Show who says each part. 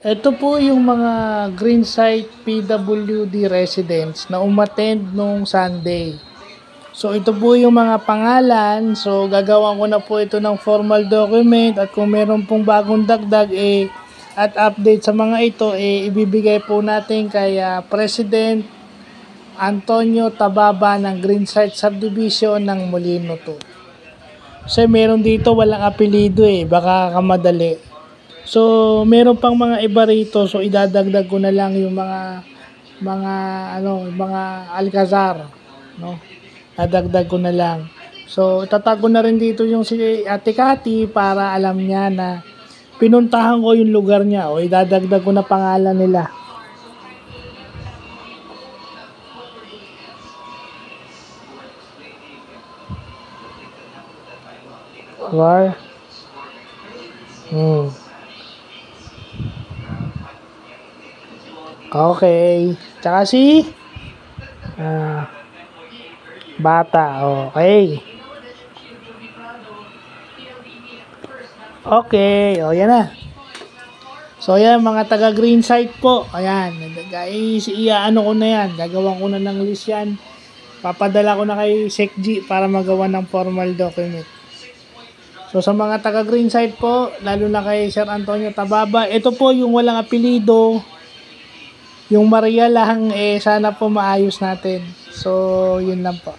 Speaker 1: Ito po yung mga green site PWD residents na umattend nung Sunday. So ito po yung mga pangalan. So gagawan ko na po ito ng formal document at kung meron pong bagong dagdag at update sa mga ito ibibigay po natin kay President Antonio Tababa ng Green Site Subdivision ng Molino 2. Kasi meron dito walang apelido baka kamadali. So, meron pang mga iba rito. So, idadagdag ko na lang yung mga Alcazar, no? Dadagdag ko na lang. So, itatago na rin dito yung si Ate Cathy para alam niya na pinuntahan ko yung lugar niya o idadagdag ko na pangalan nila. War. Okay. Tsaka si bata. Okay. Okay. O, yan na. So, yan, mga taga green site po. Ayan. Guys, ano ko na yan. Gagawan ko na ng list yan. Papadala ko na kay SecG para magawa ng formal document. So, sa mga taga green site po, lalo na kay Sir Antonio Tababa, ito po yung walang apelido. Yung Maria lang, sana po maayos natin. So, yun lang po.